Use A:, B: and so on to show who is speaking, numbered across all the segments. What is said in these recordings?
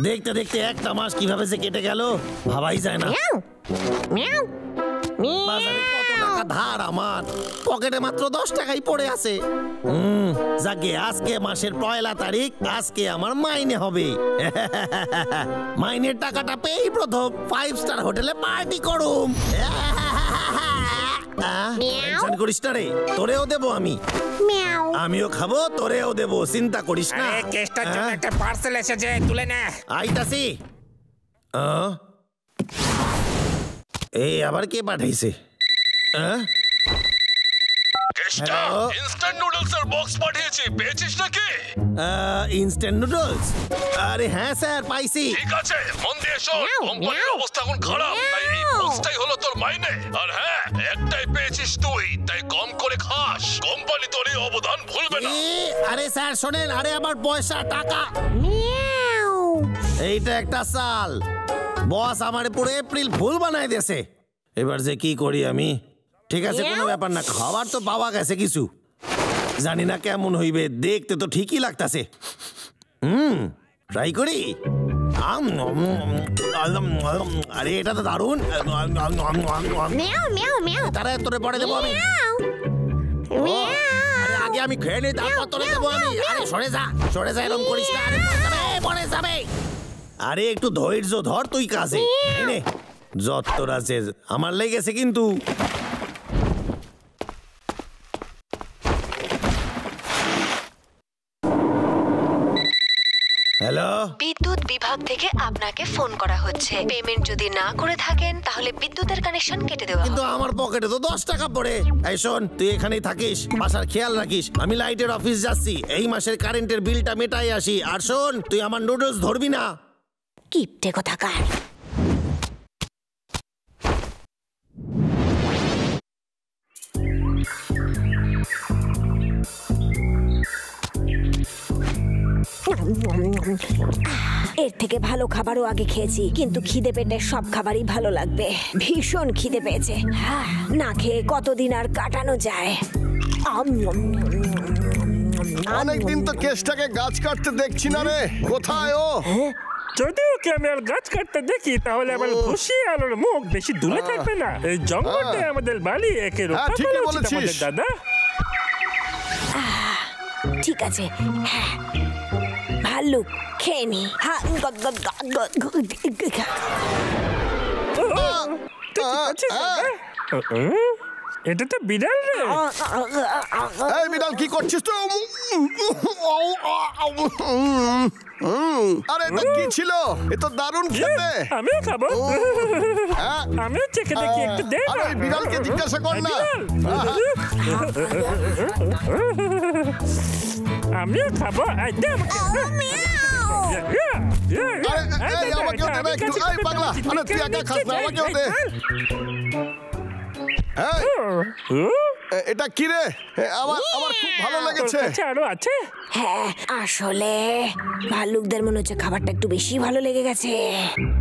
A: দেখতে দেখতে একটা মাস কিভাবে যে কেটে গেল ভাবাই যায় না। বাজারে কত টাকা ধার আমার, পকেটে মাত্র 10 টাকাই পড়ে আছে। যাকে আজকে মাসের 1 তারিখ, আজকে আমার মাইনে হবে। মাইনের টাকাটা পেয়েই প্রথম 5 স্টার হোটেলে পার্টি করুম। টেনশন করিস না রে, তোরেও দেবো আমি। আমিও খাবো, তোরেও দেবো, চিন্তা করিস না।
B: কেষ্টার জন্য একটা পার্সেল এসেছে, তুলে নে।
A: আইতাছি। এই আবার কে পাঠাইছে?
C: কেষ্টা, ইনস্ট্যান্ট নুডলসের বক্স পাঠিয়েছি, পেয়েছিস নাকি?
A: Instant noodles? আরে হ্যাঁ স্যার, পাইছি।
C: ঠিক আছে, মন দিয়ে শোন। কোম্পানির অবস্থা এখন খারাপ, তাই এই বক্সটাই হলো তোর মাইনে। আর হ্যাঁ, একটাই পেয়েছিস তুই, তাই কম করে খাস। কোম্পানি তোর এই অবদান ভুলবে না।
A: আরে স্যার শোনেন, আরে আমার পয়সা টাকা। এইটা একটা চাল, বস আমারে পুরো এপ্রিল ফুল বানাই দিয়েছে। এবার যে কি করি আমি? ঠিক আছে, কোনো ব্যাপার না, খাবার তো পাওয়া গেছে কিছু। জানি না কেমন হইবে, দেখতে তো ঠিকই লাগতেছে। ট্রাই করি। আরে এটা তো দারুণ। তারা তোরে পরে দেবো আমি। আরে আগে আমি খেয়ে নিই, তারপর তোরে দেবো আমি। আরে সরে যা, সরে যা, এরকম করিস না। আরে পরে যাবে। আরে একটু ধৈর্য ধর তুই কাজে। যত্তর আছে আমার লেগেছে কিন্তু। হ্যালো,
D: বিদ্যুৎ বিভাগ থেকে আপনাকে ফোন করা হচ্ছে। পেমেন্ট যদি না করে থাকেন তাহলে বিদ্যুতের কানেকশন কেটে দেওয়া হবে।
A: কিন্তু আমার পকেটে তো 10 টাকা পড়ে। এই শোন, তুই এখানেই থাকিস, বাসার খেয়াল রাখিস। আমি লাইটের অফিস যাচ্ছি, এই মাসের কারেন্টের বিলটা মেটাই আসি। আর শোন, তুই আমার নুডলস ধরবি না।
D: কিপটে কোথাকার। এর থেকে ভালো খাবারও আগে খেয়েছি, কিন্তু খিদে পেটে সব খাবারই ভালো লাগবে। ভীষণ খিদে পেয়েছে, না খেয়ে কতদিন আর কাটানো যায়।
E: অনেকদিন তো কেষ্টাকে গাছ কাটতে দেখছি না রে, কোথায় ও?
B: যদি ওকে আমি আর গাছ কাটতে দেখি তাহলে আমার খুশি আর ওর মুখ বেশি দূরে থাকবে না। এই জঙ্গলটা আমাদের বাড়ি, একে রক্ষা করা উচিত আমাদের, দাদা।
D: ঠিক আছে, ভাল্লুক খেয়ে নি।
B: এটা তো বিড়াল রে।
E: এই বিড়াল কি করছিস তো? আরে এটা কি ছিল? এ তো দারুণ খেতে।
B: আমিও খাবো, আমিও চেখে দেখি একটু। দে,
E: আরে ওই বিড়ালকে জিজ্ঞাসা কর না।
B: আমিও খাবো।
E: এটা কি রে? আমার খুব ভালো লেগেছে।
B: আরো আছে?
D: হ্যাঁ, আসলে ভাল্লুকদের মনে হচ্ছে খাবারটা একটু বেশি ভালো লেগে গেছে।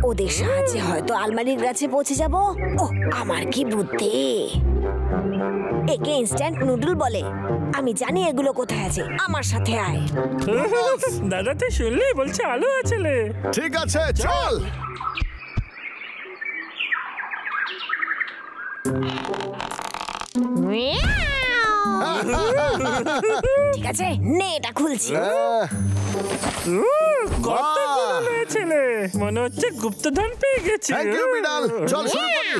D: ওদের সাহায্যে হয়তো আলমারির কাছে পৌঁছে যাব। ও আমার কি বুদ্ধি! একে ইনস্ট্যান্ট নুডল বলে। আমি জানি এগুলো কোথায় আছে, আমার সাথে আয়।
B: দাদা তুই শুনলি, বলছে আলু আছে।
E: ঠিক আছে, চল।
D: ঠিক আছে, নে এটা খুলছি।
B: কত বড় ছেলে, মনে হচ্ছে গুপ্তধন পেয়ে গেছে।
E: থ্যাংক ইউ বিড়াল, চল শুরু করি।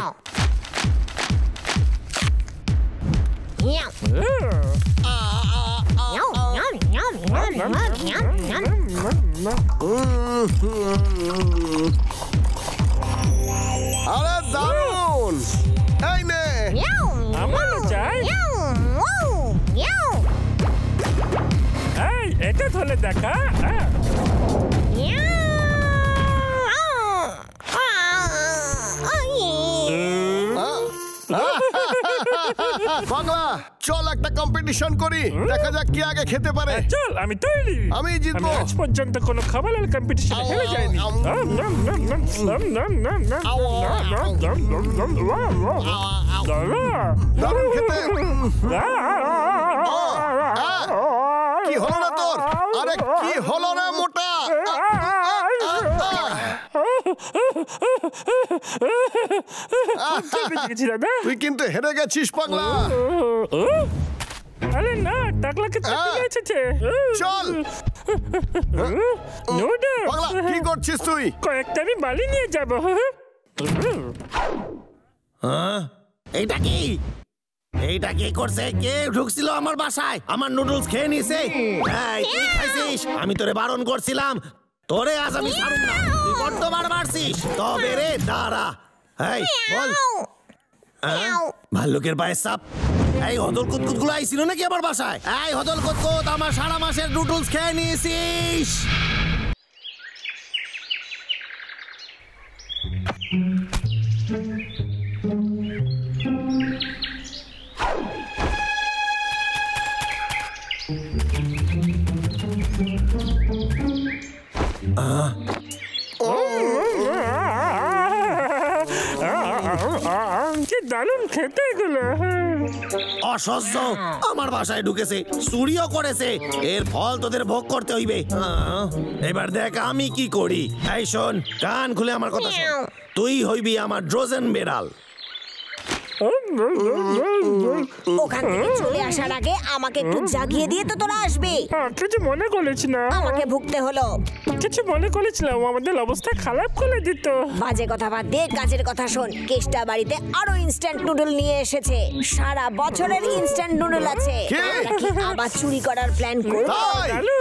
E: আরে দারুণ! এই নে,
B: আমারও চাই। এই এটা ধরে দেখা।
E: পাগলা, চল একটা কম্পিটিশন করি, দেখা যাক কি আগে খেতে পারে।
B: চল, আমি তৈরি।
E: আমি জিতবো।
B: আজ পর্যন্ত কোনো খাবারের কম্পিটিশনে হেরে যাইনি।
E: দারুণ খেতে। হলো না তোর? আরে কি হলো রে মোটা?
B: দাদা
E: তুই কিন্তু হেরে গেছিস পাগলা।
B: আরে না, টাকলাকে এসেছে।
E: চল পাগলা, কি করছিস তুই?
B: কয়েকটা আমি বালি নিয়ে যাব।
A: এইটা কি? এইটা কি করছে? কে ঢুকছিল আমার বাসায়? আমার নুডলস খেয়ে নিছে। এই তুই খাইছিস? আমি তোরে বারণ করছিলাম, তোরে আজ আমি ছাড়ুম না। তুই কতবার মারছিস? তবে রে দাঁড়া। এই বল, ভাল্লুকের পায়ের সাপ। এই হদল কুতকুত গুলো আইছিল নাকি আমার বাসায়? এই হদল কুতকুত, আমার সারা মাসের নুডলস খেয়ে নিয়েছিস।
B: কি দারুণ খেতে এগুলো।
A: অসহ্য, আমার বাসায় ঢুকেছে, চুরিও করেছে। এর ফল তোদের ভোগ করতে হইবে। এবার দেখ আমি কি করি। এই শোন, কান খুলে আমার কথা শোন। তুই হইবি আমার ড্রোজেন বেড়াল।
D: ওখান থেকে চলে আসার আগে আমাকে একটু জাগিয়ে দিয়ে তো তোরা আসবে।
B: কিছু মনে করিস না,
D: আমাকে ভুগতে হলো।
B: কিছু মনে করেছিলাম, আমাদের অবস্থা খারাপ করে দিত।
D: বাজে কথা বাদ দিয়ে কাজের কথা শোন। কেষ্টা বাড়িতে আরো ইনস্ট্যান্ট নুডল নিয়ে এসেছে। সারা বছরের ইনস্ট্যান্ট নুডল আছে। আমরা কি আবার চুরি করার প্ল্যান করব?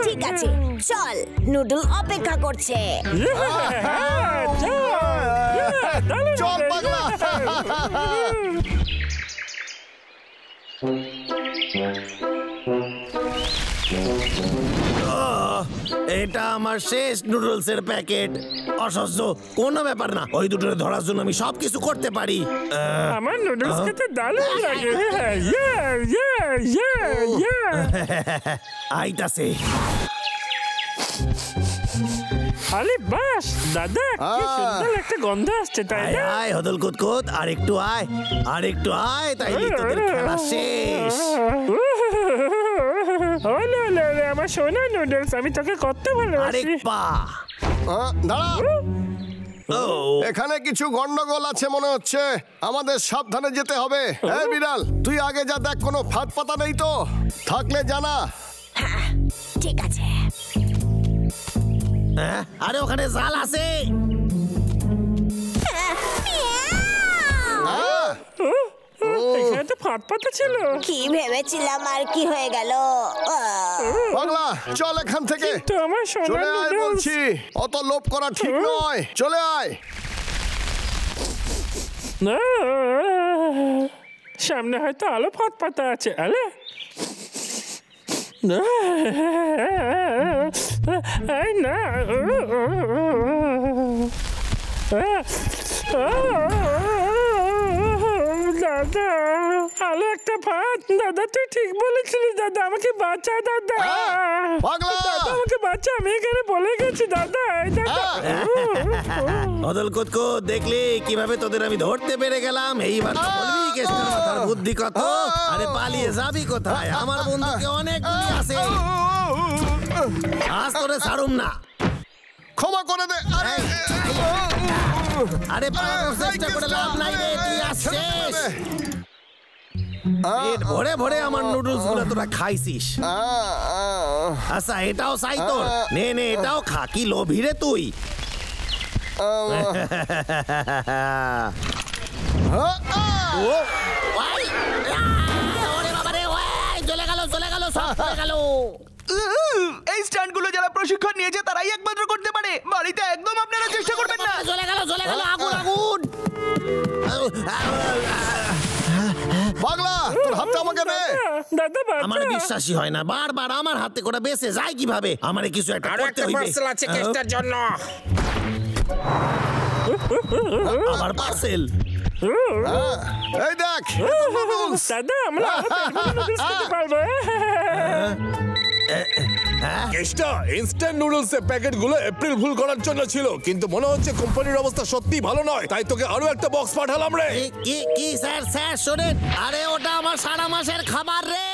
D: ঠিক আছে চল, নুডল অপেক্ষা করছে।
E: চল পাগলা।
A: এটা আমার শেষ নুডলসের প্যাকেট। অসহ্য, কোনো ব্যাপার না। ওই দুটো ধরার জন্য আমি সবকিছু করতে পারি।
B: আমার নুডলস খেতে দারুণ লাগে।
A: আইতাছে।
B: আরে বাস দাদা, কি সুন্দর একটা গন্ধ আসছে, তাই না?
A: আয় হদল কুতকুত, আর একটু আয়, আর একটু আয়, তাইলে তোদের খেলা শেষ।
B: আমার সোনা নুডলস, আমি তোকে কত ভালোবাসি।
A: আরেক পা।
E: দাঁড়া, এখানে কিছু গন্ডগোল আছে মনে হচ্ছে। আমাদের সাবধানে যেতে হবে। এই বিড়াল, তুই আগে যা দেখ, কোনো ফাঁদ পাতা নেই তো। থাকলে জানা।
D: ঠিক আছে।
A: আরে ওখানে জাল আছে।
B: এখানে তো ফাঁদ পাতা ছিল।
D: কি ভেবেছিলাম, আর কি হয়ে গেল?
E: পাগলা, চল এখান থেকে।
B: তো আমার সোনা
E: চলে আয়
B: নুডলস।
E: বলছি, অত লোভ করা ঠিক নয়। চলে আয়।
B: সামনে হয়তো আলো ফাঁদ পাতা আছে। আলে এই না, দাদা আলো একটা ফাঁদ। দাদা তুই ঠিক বলেছিলি দাদা, আমাকে বাঁচা দাদা।
E: পাগলা,
B: দাদা আমাকে বাঁচা, আমি এখানে বলে গেছি দাদা। এই দাদা
A: হদল কুতকুত, দেখলি কিভাবে তোদের আমি ধরতে পেরে গেলাম? এইবার তো বলবি কেষ্টার মাথার বুদ্ধি কত। আরে পালিয়ে যাবি কোথায়? আমার বন্ধুকে অনেক গুলি আছে, আজ তোরে ছাড়ুম না।
E: ক্ষমা করে দে।
A: আরে পালানোর চেষ্টা করে লাভ নাই রে, তুই আসছিস। পেট ভরে ভরে আমার নুডলস গুলো তোরা খাইছিস। আচ্ছা এটাও চাই তোর, নে নে এটাও খা। কি লোভী রে তুই।
F: এই স্ট্যান্ডগুলো যারা প্রশিক্ষণ নিয়েছে তারাই একমাত্র করতে পারে। বাড়িতে একদম আপনারা চেষ্টা করবেন না।
A: চলে গেল আগুন আগুন।
E: পাগলা, তোর হাতটা আমাকে দে।
B: দাদা
A: আমার বিশ্বাসই হয় না, বারবার আমার হাতে করে বেঁচে যায় কিভাবে? আমারে কিছু একটা করতে হইবে।
B: আছে কেষ্টার জন্য।
A: আমার পার্সেল।
E: এই দেখ,
B: দাদা আমরা নুডলস খেতে পারবো।
C: কেষ্টা, ইনস্ট্যান্ট নুডলসের প্যাকেটগুলো এপ্রিল ফুল করার জন্য ছিল, কিন্তু মনে হচ্ছে কোম্পানির অবস্থা সত্যি ভালো নয়, তাই তোকে আরো একটা বক্স পাঠালাম রে।
A: কি স্যার শোনেন, আরে ওটা আমার সারা মাসের খাবার রে।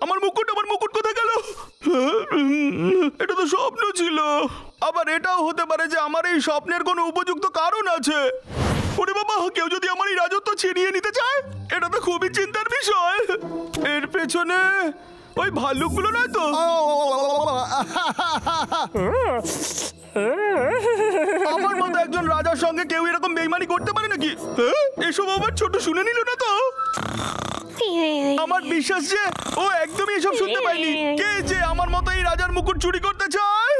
F: আমার মুকুট কোথায় গেল? এটা তো স্বপ্ন ছিল। আবার এটাও হতে পারে যে আমার এই স্বপ্নের কোনো উপযুক্ত কারণ আছে। ওরে বাবা, কেউ যদি আমার এই রাজত্ব ছিনিয়ে নিতে চায়, এটা তো খুবই চিন্তার বিষয়। এর পেছনে ওই ভাল্লুকগুলো নয় তো? আমার মতো একজন রাজার সঙ্গে কেউ এরকম বেইমানি করতে পারে নাকি? এসব আবার ছোট শুনে নিল না তো? আমার বিশ্বাস যে ও একদমই এসব শুনতে পায়নি। কে যে আমার মতো এই রাজার মুকুট চুরি করতে চায়?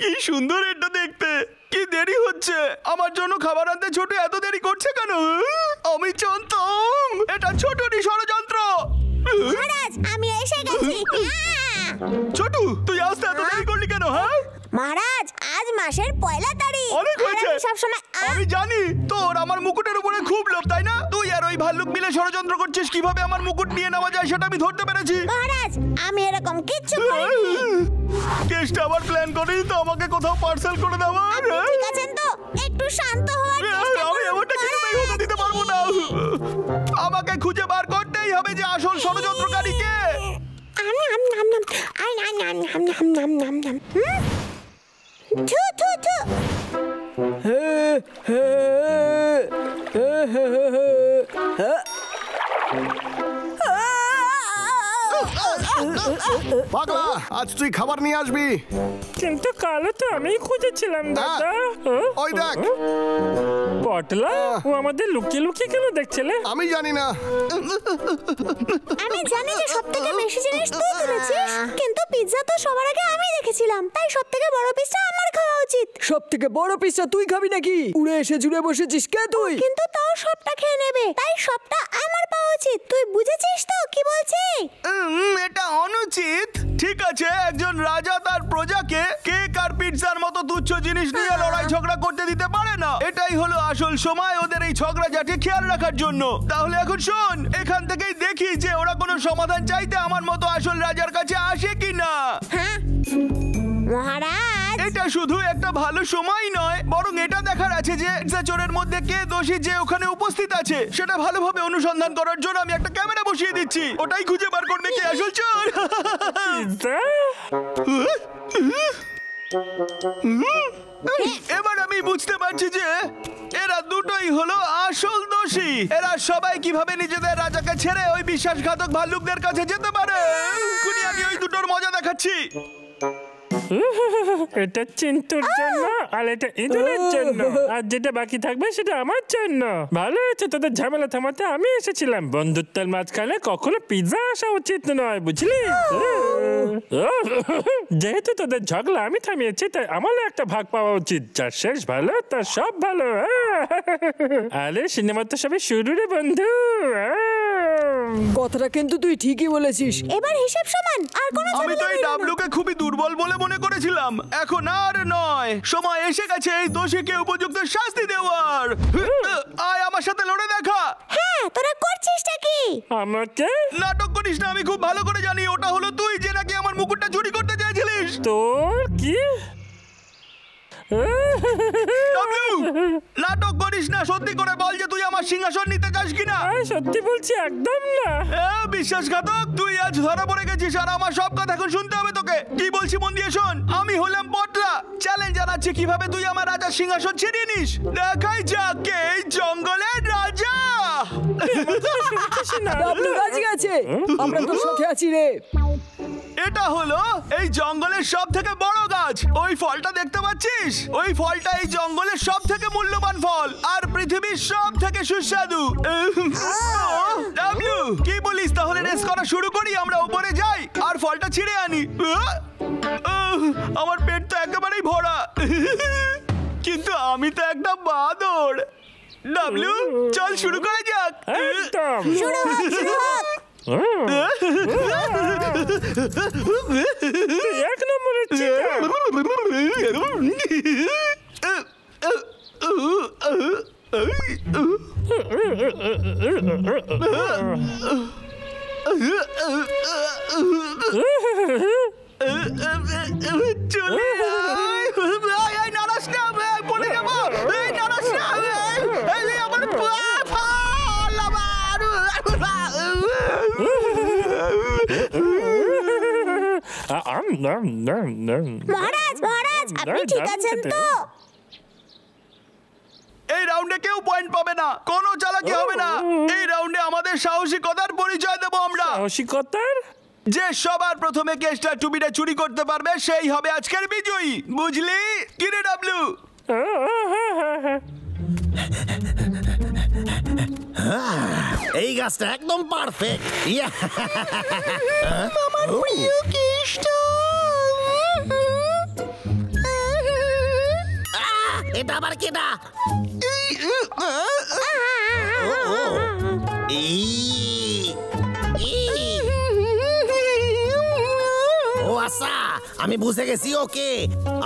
F: কি সুন্দর এটা দেখতে। কি দেরি হচ্ছে আমার জন্য খাবার আনতে। ছোট এত দেরি করছে কেন? আমি জানতাম এটা ছোটরই ষড়যন্ত্র।
D: মহারাজ, আমি এসে গেছি।
F: ছোট, তুই আসতে এত দেরি করলি কেন? হ্যাঁ
D: মহারাজ, আজ মাসের পয়লা তারিখ।
F: অনেক হয়েছে।
D: সবসময়
F: আমি জানি তোর আমার মুকুটের উপরে খুব লোভ, তাই না? তুই আর ওই ভাল্লুক মিলে ষড়যন্ত্র করছিস কিভাবে আমার মুকুট নিয়ে নেওয়া যায় সেটা আমি ধরতে পেরেছি।
D: মহারাজ, আমি এরকম কিচ্ছু করিনি।
F: কেসটা আবার প্ল্যান করি তো আমাকে কোথাও পার্সেল করে দেওয়া।
D: ঠিক আছেন তো? একটু শান্ত হওয়ার চেষ্টা
F: আমি
D: করুন।
F: এমনটা কিছুতেই হতে দিতে পারবো না। আমাকে খুঁজে বার করতেই হবে যে আসল ষড়যন্ত্রকারী কে।
D: থু থু থু।
E: পাগলা, আজ তুই খাবার নিয়ে আসবি।
B: কিন্তু কালো তো আমি খুঁজেছিলাম দাদা।
E: ওই দেখ।
B: পটলা, ও আমাদের লুকিয়ে লুকিয়ে কেন দেখছিলে?
E: আমি জানি না।
D: আমি জানি যে সবথেকে বেশি জিনিস তুই তুলেছিস, কিন্তু পিৎজা তো সবার আগে আমি দেখেছিলাম, তাই সবথেকে বড় পিসটা আমার খাওয়া উচিত।
G: সব থেকে বড় পিসটা তুই খাবি নাকি? উড়ে এসে জুড়ে বসেছিস কে তুই?
D: কিন্তু তাও সবটা খেয়ে নেবে, তাই সবটা আমার পাওয়া উচিত। তুই বুঝেছিস তো কি বলছি?
F: এটা অনুচিত। ঠিক আছে, একজন রাজা তার প্রজাকে কেক আর পিৎজার মতো তুচ্ছ জিনিস নিয়ে লড়াই ঝগড়া করতে দিতে পারে না। এটাই হলো আসল সময় ওদের এই ঝগড়াঝাটি খেয়াল রাখার জন্য। তাহলে এখন শোন, এখান থেকেই দেখি যে ওরা কোনো সমাধান চাইতে আমার মতো আসল রাজার কাছে আসে কিনা।
D: হ্যাঁ মহারাজ,
F: এটা শুধু একটা ভালো সময় নয়, বরং এটা দেখার আছে যে চোরের মধ্যে কে দোষী যে ওখানে উপস্থিত আছে সেটা ভালোভাবে অনুসন্ধান করার জন্য আমি একটা ক্যামেরা বসিয়ে দিচ্ছি। ওটাই খুঁজে বার করবে কে আসল চোর। এবার আমি বুঝতে পারছি যে এরা দুটোই হলো আসল দোষী। এরা সবাই কিভাবে নিজেদের রাজাকে ছেড়ে ওই বিশ্বাসঘাতক ভাল্লুকদের কাছে যেতে পারে। এক্ষুনি আমি ওই দুটোর মজা দেখাচ্ছি।
B: এটা চিন্তুর জন্য আর এটা ইঁদুরের জন্য, আর যেটা বাকি থাকবে সেটা আমার জন্য। ভালো হয়েছে তোদের ঝামেলা থামাতে আমি এসেছিলাম। বন্ধুত্বের মাঝখানে কখনো পিৎজা আসা উচিত নয়, বুঝলি? যেহেতু তোদের ঝগড়া আমি থামিয়েছি, তাই আমারও একটা ভাগ পাওয়া উচিত। যার শেষ ভালো তার সব ভালো। আরে সিনেমা তো সবে শুরু রে বন্ধু।
G: কথাটা কিন্তু তুই ঠিকই বলেছিস।
D: এবার হিসেব সমান। আর কোনো
F: আমি তো এই ডাবলুকে খুবই দুর্বল বলে মনে করেছিলাম। এখন আর নয়, সময় এসে গেছে এই দোষীকে উপযুক্ত শাস্তি দেওয়ার। আয় আমার সাথে লড়ে দেখা।
D: হ্যাঁ, তোরা করছিসটা কি?
B: আমাকে
F: নাটক করিস না, আমি খুব ভালো করে জানি ওটা হলো তুই যে নাকি আমার মুকুটটা চুরি করতে চাইছিলিস।
B: তোর কি?
F: ডাবলু, নাটক করিস না, সত্যি করে বল যে তুই আমার সিংহাসন নিতে চাস কিনা।
B: সত্যি বলছি, একদম না।
F: বিশ্বাসঘাতক, তুই আজ ধরা পড়ে গেছিস আর আমার সব কথা এখন শুনতে হবে তোকে। কি বলছি মন দিয়ে শোন। আমি হলাম পটলা, চ্যালেঞ্জ জানাচ্ছি কিভাবে তুই আমার রাজার সিংহাসন ছিনিয়ে নিস। দেখাই যাক কে এই জঙ্গলের রাজা।
G: ডাবলু রাজি আছে, আমরা তোর সাথে আছি রে।
F: এটা হলো এই জঙ্গলের সব থেকে বড় গাছ। ওই ফলটা দেখতে পাচ্ছিস? ওই ফলটা এই জঙ্গলের সব থেকে মূল্যবান ফল আর পৃথিবীর সব থেকে সুস্বাদু। ডাবলু, কি বলিস তাহলে রেস করা শুরু করি? আমরা উপরে যাই আর ফলটা ছিঁড়ে আনি। আমার পেট তো একেবারেই ভরা, কিন্তু আমি তো একটা বাদর। ডাবলু, চল শুরু করা যাক।
B: একদম।
D: শুরু হোক, শুরু হোক।
B: এক নম্বরের চিটার।
F: চলে আয়, নারাজ না, পড়ে যাবো, নারাজ না, আমার
D: মহারাজ মহারাজ আপনি ঠিক আছেন তো?
F: এই রাউন্ডে কেউ পয়েন্ট পাবে না, কোনো চালাকি হবে না। এই রাউন্ডে আমাদের সাহসিকতার পরিচয় দেবো আমরা।
B: সাহসিকতার?
F: যে সবার প্রথমে কেসটা টুপিটা চুরি করতে পারবে সেই হবে আজকের বিজয়ী, বুঝলি কি রে ডাবলু?
A: এই গাছটা একদম পারফেক্ট। এটা আবার কেডা? ও আচ্ছা, আমি বুঝে গেছি। ওকে,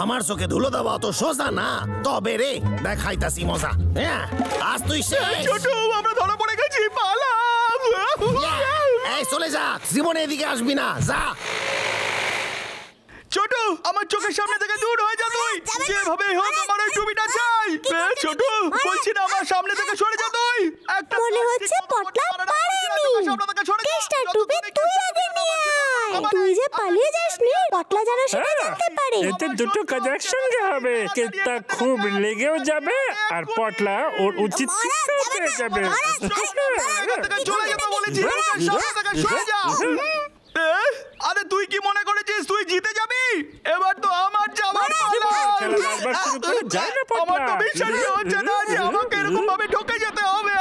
A: আমার চোখে ধুলো দেওয়া অত সোজা না, তবে রে দেখাইতাছি মজা। হ্যাঁ, আজ তুই শেষ।
F: ছোটু, আমরা ধরা পড়ে গেছি, পালা।
A: এই চলে যা, জীবনে এদিকে আসবি না, যা।
F: ছোটু, আমার চোখের সামনে থেকে দূর হয়ে যা তুই। যেভাবে হোক আমার ওই টুপিটা চাই। ছোটু, বলছি না আমার সামনে থেকে সরে যা তুই।
D: মনে হচ্ছে পটলা পারেনি। কেসটা টুপি তুই আগে নিয়ে আয়। তুই যে পালিয়ে যাসনি, পটলা যেন সেটা জানতে পারে।
B: এতে দুটো কাজ একসঙ্গে হবে। কেসটা খুব লেগেও যাবে আর পটলা ওর উচিত শিক্ষাও পেয়ে যাবে।
F: চলে যেতে বলেছি, সামনে থেকে সরে যা। আরে তুই কি মনে করেছিস তুই জিতে যাবি? এবার তো আমার যাওয়ার পালা। আমার তো বিশ্বাসই হচ্ছে না যে আমাকে এরকম ভাবে ঠকে যেতে হবে।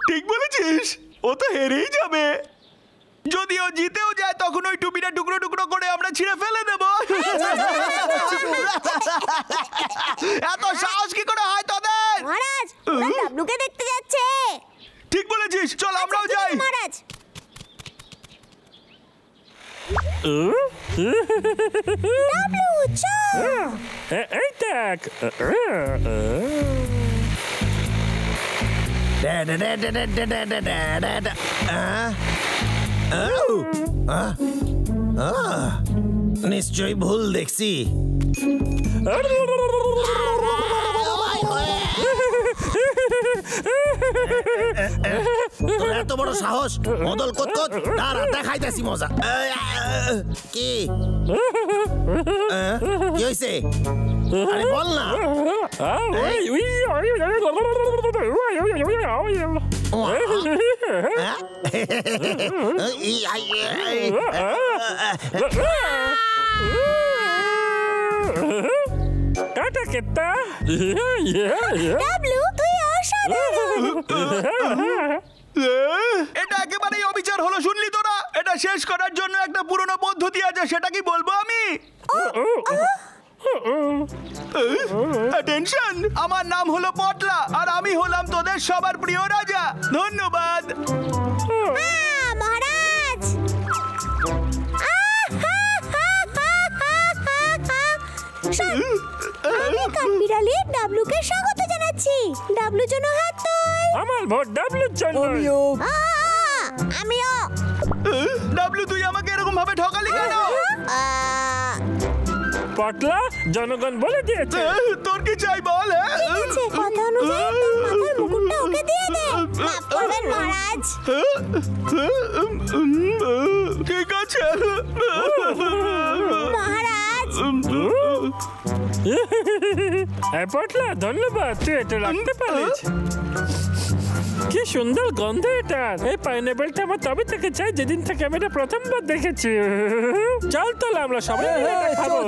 F: ঠিক বলেছিস, ও তো হেরেই যাবে। যদি ও জিতেও যায় তখন ওই টুপিটা টুকরো টুকরো করে আমরা ছিঁড়ে ফেলে দেব। এত সাহস কি করে হয় তোদের?
D: মহারাজ, ওরা ডাবলুকে দেখতে যাচ্ছে।
F: ঠিক বলেছিস, চল আমরাও যাই।
D: মহারাজ, ডাবলু চল।
B: এই দেখ।
A: নিশ্চয়ই ভুল দেখছি। এত বড় সাহস, মদল কত দাঁড়া, দেখাইতেছি মজা। কি কি হয়েছে? আরে বল না।
B: টাটা কেতা।
D: ডাবলু তুই অসাধারণ।
F: এটা একেবারেই অবিচার হলো, শুনলি তোরা? এটা শেষ করার জন্য একটা পুরনো পদ্ধতি আছে, সেটা কি বলবো আমি? টেনশন। আমার নাম হলো পটলা আর আমি হলাম তোদের সবার প্রিয় রাজা। ধন্যবাদ
D: মহারাজ। আমি কাঠবিড়ালি ডাবলুকে স্বাগত জানাচ্ছি। ডাবলুর জন্য হাত তোল।
B: আমার ভোট ডাবলুর জন্য।
D: আমিও।
F: ডাবলু, তুই আমাকে এরকম ভাবে ঠকালি কেন?
B: পটলা, জনগণ বলে দিয়েছে।
F: তোর কি চাই বল?
D: কথা অনুযায়ী তোর মাথার মুকুটটা ওকে দিয়ে দে। মাফ করবেন মহারাজ।
F: ঠিক আছে
B: মহারাজ। পটলা, ধন্যবাদ, তুই এটা রাখতে পারিস। কি সুন্দর গন্ধ এটা। এই পাইনাপেলটা আমার তবে থেকে চাই যেদিন থেকে আমি এটা প্রথমবার দেখেছি। চল তাহলে আমরা সবাই খাবো।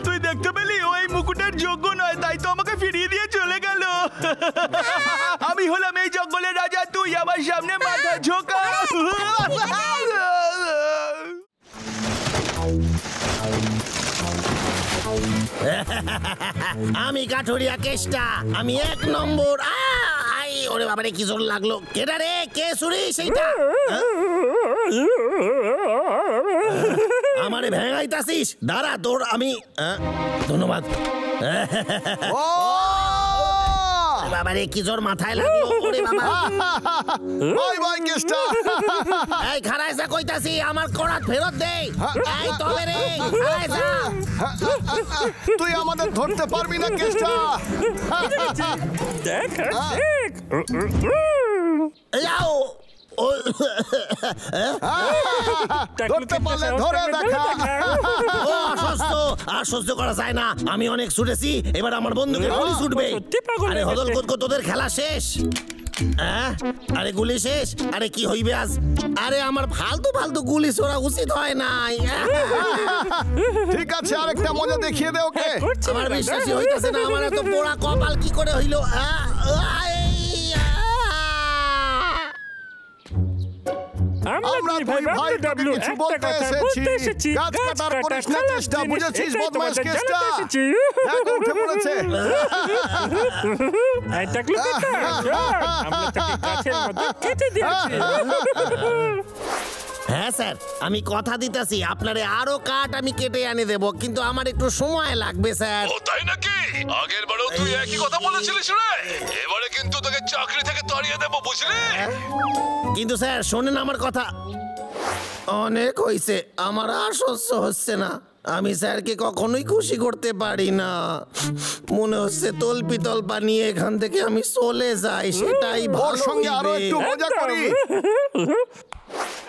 F: তুই দেখতে পেলি ও এই মুকুটের যোগ্য নয়, তাই তো আমাকে ফিরিয়ে দিয়ে চলে গেল। আমি হলাম এই জঙ্গলের রাজা, তুই আমার সামনে মাথা ঝোঁকা।
A: আমি কাঠুরিয়া কেষ্টা, আমি 1 নম্বর। ওরে বাবারে কি জোর লাগলো! কেডা রে? কে চুরি সেইটা? আমারে ভেঙাইতাছিস? দাঁড়া, তোর আমি ধন্যবাদ। বাবারে কি জোর মাথায় লাগলো! ওরে বাবা!
E: Bye bye Keshta.
A: এই খারাইসা কইতাছি, আমার করাত ফেরত দে। এই তবে রে, খারাইসা!
E: তুই আমাদের ধরতে পারবি না কেষ্টা।
B: দেখ
A: যাও।
E: ধরতে পারলে ধরে দেখা।
A: ও অসুস্থ, আর সহ্য করা যায় না। আমি অনেক ছুটেছি, এবার আমার বন্ধুকে গুলি ছুটবে।
B: সত্যি পাগল
A: আরে
B: হয়ে
A: হদল
B: গেছে।
A: কোত তোদের খেলা শেষ। আরে গুলি শেষ? আরে কি হইবে আজ? আরে আমার ফালতু ফালতু গুলি ছোড়া উচিত হয় নাই।
E: ঠিক আছে, আরেকটা মজা দেখিয়ে দে ওকে।
A: আমার বিশ্বাসই হইতাছে না, আমার এত পোড়া কপাল কি করে হইলো।
E: আমরা দুই ভাই তোকে কিছু বলতে এসেছি। গাছ কাটার করিস না চেষ্টা, বুঝেছিস বদমাইশ কেষ্টা? দেখ উঠে পড়েছে।
A: হ্যাঁ স্যার, আমি কথা দিতেছি আপনারে আরো কাঠ আমি কেটে এনে দেব, কিন্তু আমার একটু সময় লাগবে স্যার।
C: ও তাই নাকি? আগের বারেও তুই একই কথা বলেছিলিস রে। এবারে কিন্তু তোকে চাকরি থেকে তাড়িয়ে দেবো, বুঝলি?
A: কিন্তু স্যার শোনেন আমার কথা, অনেক হইছে, আমার আর সহ্য হচ্ছে না। আমি স্যারকে কখনোই খুশি করতে পারি না। মনে হচ্ছে তলপিতল বানিয়ে এখান থেকে আমি চলে যাই, সেটাই
E: ওর
A: ভালো
E: সঙ্গে আরো
A: হইবে।
E: একটু মজা করি।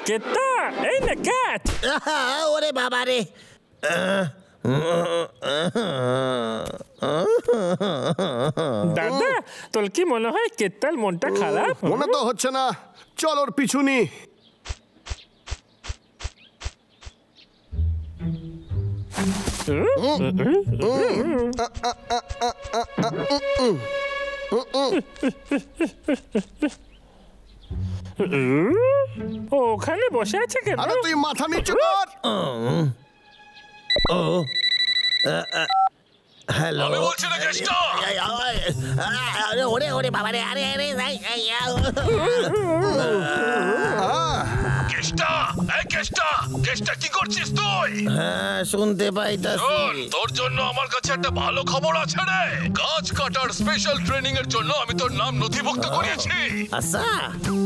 B: কেতা, এই না ক্যাট।
A: ওরে বাবা রে!
B: দাদা, তোর কি মনে হয় কেতার মনটা খারাপ?
E: মনে তো হচ্ছে না। চল ওর পিছু নি।
B: ও ওখানে বসে আছে কেন?
E: আরে তুই মাথা নিচু কর।
A: ও হ্যালো,
C: আমি বলছি না কেষ্টা।
A: ওরে ওরে বাবা রে! আরে আরে
C: কেষ্টা, এই কেষ্টা, কেষ্টা কি করছিস তুই?
A: হ্যাঁ, শুনতে পাইতাছি।
C: শোন, তোর জন্য আমার কাছে একটা ভালো খবর আছে রে। গাছ কাটার স্পেশাল ট্রেনিং এর জন্য আমি তোর নাম নথিভুক্ত করিয়েছি।
A: আচ্ছা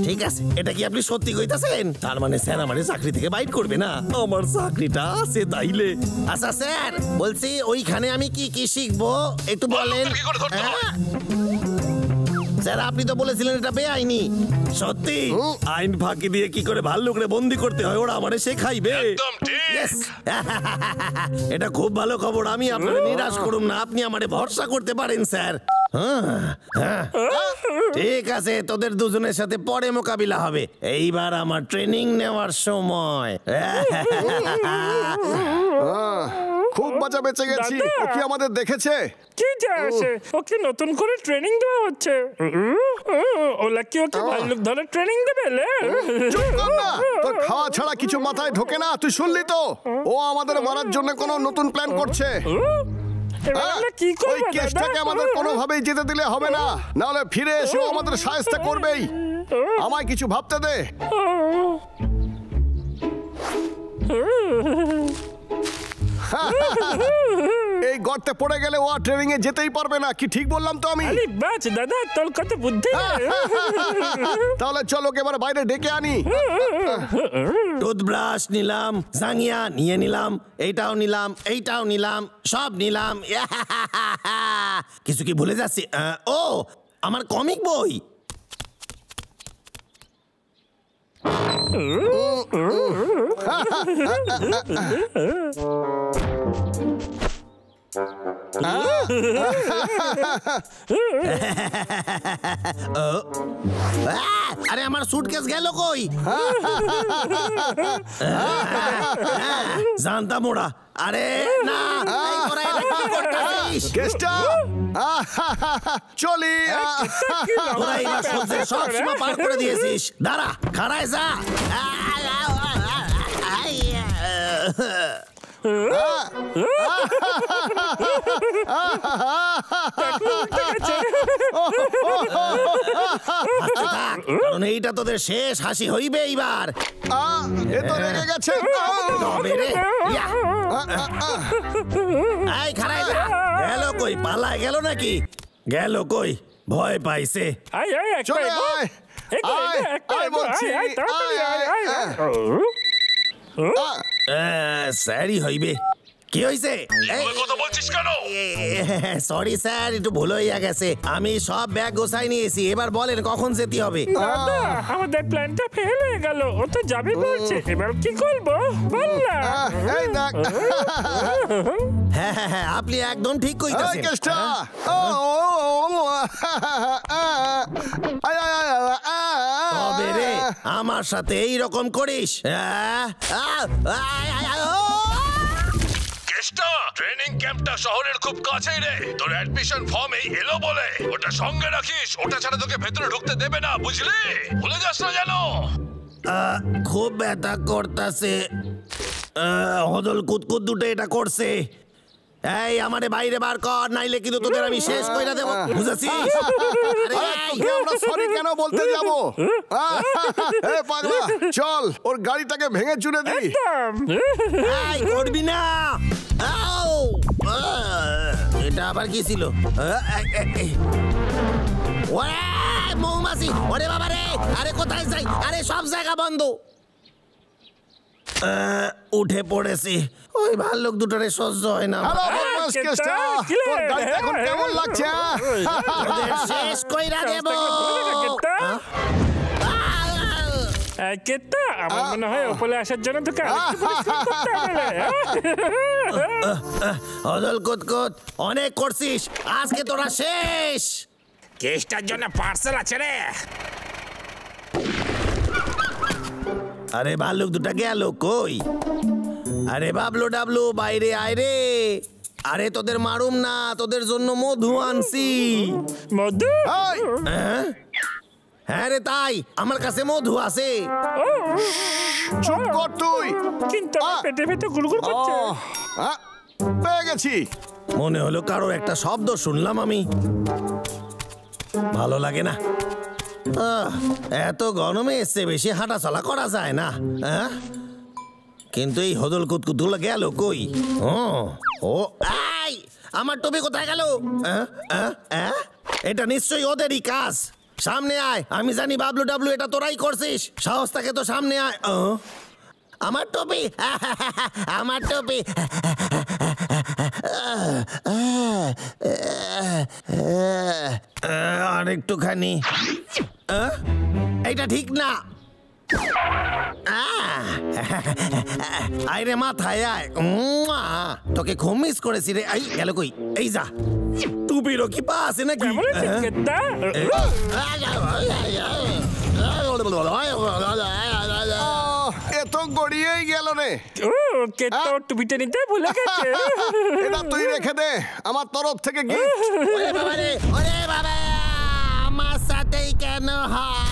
A: ঠিক আছে, এটা কি আপনি সত্যি কইতাছেন? তার মানে স্যার আমারে চাকরি থেকে বাইট করবে না? আমার চাকরিটা আছে তাইলে। আচ্ছা স্যার, বলছি ওইখানে আমি কি কি শিখবো একটু বলেন।
C: কি করে ধরতে হয়?
A: হ্যাঁ? স্যার আপনি তো বলেছিলেন এটা বেআইনি। সত্যি? আইন ফাঁকি দিয়ে কি করে ভাল্লুকরে বন্দি করতে হয় ওরা আমারে শেখাইবে।
C: একদম ঠিক।
A: Yes! এটা খুব ভালো খবর, আমি আপনাকে নিরাশ করুম না, আপনি আমারে ভরসা করতে পারেন স্যার। ঠিক আছে, তোদের দুজনের সাথে পরে মোকাবিলা হবে, এইবার আমার ট্রেনিং নেওয়ার সময়।
E: খুব বাঁচা বেঁচে গেছি। ও কি আমাদের দেখেছে?
B: কি যায় আসে? ওকে নতুন করে ট্রেনিং দেওয়া হচ্ছে। ওলা কি ওকে ভাল্লুক ধরে ট্রেনিং দেবে?
E: চুপ কর না, তোর খাওয়া ছাড়া কিছু মাথায় ঢোকে না। তুই শুনলি তো? ও আমাদের মারার জন্য কোনো নতুন প্ল্যান করছে।
B: কি
E: ওই
B: করবে
E: কেসটাকে আমাদের কোনোভাবেই যেতে দিলে হবে না, নাহলে ফিরে এসে ও আমাদের সাহায্য করবেই। আমায় কিছু ভাবতে দে। এই গর্তে পড়ে গেলে ও আর ট্রেনিং এ যেতেই পারবে না। কি ঠিক বললাম তো আমি?
B: আরে বাস দাদা, তোর কত বুদ্ধি।
E: তাহলে চলো এবার বাইরে ডেকে আনি।
A: টুথব্রাশ নিলাম, জাঙ্গিয়া নিয়ে নিলাম, এইটাও নিলাম, এইটাও নিলাম, সব নিলাম। কিছু কি ভুলে যাচ্ছি? ও আমার কমিক বই। আরে আমার সুটকেস গেল কই? জানতাম ওরা। আরে না, এই তোরা এটা কি করতাছিস?
E: কেসটা চলি।
A: তোরা এইবার সহ্যের সব সীমা পার করে দিয়েছিস। দাঁড়া, খাড়ায় যা। কারণ এইটা তোদের শেষ হাসি হইবে এইবার।
E: এ তো রেগে গেছে।
A: তবে রে, ইয়া। এই খারাই যা। গেল কই? পালায় গেল নাকি? গেল কই? ভয় পাইছে।
B: আয় আয় একটা
E: চলে
B: এগো।
E: আয়।
B: এগো,
E: আয়,
B: এগো, একটা
E: আয়
B: এগো,
E: বলছি,
B: আয়, আয়, তাড়াতাড়ি
E: আয়,
B: আয়, আয়,
E: আয়।
B: আয়।
A: স্যারই হইবে। কি হইছে?
C: তুই কথা বলছিস কেন?
A: সরি স্যার, একটু ভুল হইয়া গেছে। আমি সব ব্যাগ গোছাই নিয়েছি। এবার বলেন কখন যেতে হবে?
B: দাদা, আমাদের প্ল্যানটা ফেল হয়ে গেল। ও তো যাবে বলছে, এবার কি করবো বল না।
E: এই দেখ।
A: হ্যাঁ হ্যাঁ হ্যাঁ, আপনি একদম ঠিক
E: এই
A: কইতাছেন।
E: কেষ্টা।
A: তবে রে, আমার সাথে এই রকম করিস?
C: কেষ্টা, ট্রেনিং ক্যাম্পটা শহরের খুব কাছেই রে। তোর অ্যাডমিশন ফর্ম এই এলো বলে ওটা সঙ্গে রাখিস। ওটা ছাড়া তোকে ভেতরে ঢুকতে দেবে না, বুঝলি? ভুলে যাস না যেন।
A: খুব ব্যথা করতেছে। হদল কুতকুত দুটো এটা করছে। এই আমারে বাইরে বার কর, নাইলে কিন্তু তোদের আমি শেষ কইরা দেব, বুঝেছিস?
E: তোকে আমরা সরি কেন বলতে যাব? এই পাগলা, চল ওর গাড়িটাকে ভেঙে চুরে দিই।
A: এই করবি না। আউ! এটা আবার কি ছিল? ওরে মৌমাছি, ওরে বাবা রে! আরে কোথায় যাই? আরে সব জায়গা বন্ধ। উঠে পড়েছি। ওই ভাল্লুক দুটোরে সহ্য হয় না।
E: হ্যালো বদমাস কেষ্টা, তোর গাড়িটা এখন কেমন লাগছে?
A: ওদের শেষ কইরা দেব।
B: কেতা, আমার মনে হয় ওপরে আসার জন্য তোকে আরেকটু পরিশ্রম করতে হবে।
A: হদল কুতকুত, অনেক করছিস, আজকে তোরা শেষ।
H: কেসটার জন্য পার্সেল আছে রে।
A: আরে ভাল্লুক দুটা গেল কই? আরে বাবলু ডাবলু, বাইরে আয় রে। আরে তোদের মারুম না, তোদের জন্য মধু আনছি।
B: মধু?
E: এই,
A: হ্যাঁ রে তাই, আমার কাছে মধু আছে।
E: চুপ কর তুই।
B: কিন্তু আমার পেটে ভেতর গুড়গুড় করছে।
E: পেয়ে গেছি।
A: মনে হলো কারোর একটা শব্দ শুনলাম আমি। ভালো লাগে না। এত গরমে এসে বেশি হাঁটা চলা করা যায় না। কিন্তু এই হদল কুতকুতগুলো গেল কই? ও আই, আমার টুপি কোথায় গেল? এটা নিশ্চয়ই ওদেরই কাজ। সামনে আয়, আমি জানি বাবলু ডাবলু এটা তোরাই করছিস। সাহস থাকে তো সামনে আয়। আমার টুপি, আমার টুপি। আর একটুখানি। এইটা ঠিক না। আয় রে মাথায় আয়। তোকে খুব মিস করেছি রে। এই গেল কই? এই যা, টুপিরও কি পা আছে নাকি?
B: কেমন আছিস কেতা?
E: এ তো গড়িয়েই গেল রে।
B: ও কেতা, টুপিটা নিতে ভুলে গেছে।
E: এটা তুই রেখে দে, আমার তরফ থেকে গিফট।
A: ওরে বাবা রে, ওরে বাবা, আমার সাথেই কেন হয়?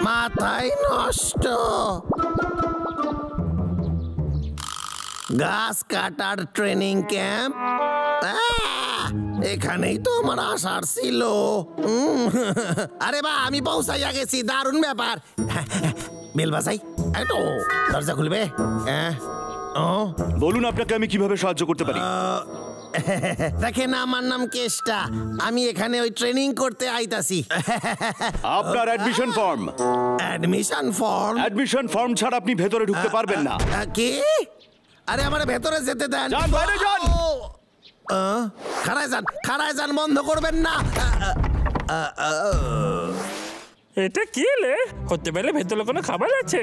A: মাথায় নষ্ট। গাছ কাটার ট্রেনিং ক্যাম্প, এখানেই তো আমার আসার ছিল। আরে বা, আমি পৌঁছাইয়া গেছি। দারুণ ব্যাপার। বেল বাসাই, একটু দরজা খুলবে?
I: বলুন আপনাকে আমি কিভাবে সাহায্য করতে পারি?
A: দেখেন, আমার নাম কেষ্টা। আমি এখানে ওই ট্রেনিং করতে আইতাছি।
I: আপনার admission form.
A: Admission form?
I: Admission form ছাড়া আপনি ভেতরে ঢুকতে পারবেন না।
A: কি? আরে আমার ভেতরে যেতে দেন।
I: যান, বাইরে যান।
A: খাড়ায় যান, খাড়ায় যান, বন্ধ করবেন না।
B: এটা কি লে? হতে পারে ভেতরে কোনো খাবার আছে।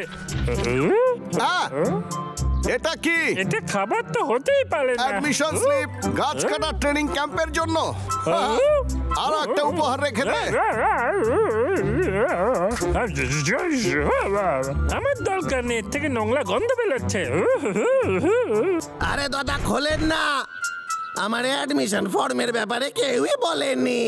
E: এটা কি?
B: এটা খাবার তো হতেই পারে না।
E: অ্যাডমিশন স্লিপ, গাছ কাটা ট্রেনিং ক্যাম্পের জন্য। আরো একটা উপহার রেখে দে।
B: আমার দরকার নেই, এর থেকে নোংরা গন্ধ বেরোচ্ছে।
A: আরে দাদা, খোলেন না। আমার অ্যাডমিশন ফর্মের ব্যাপারে কেউই বলেনি।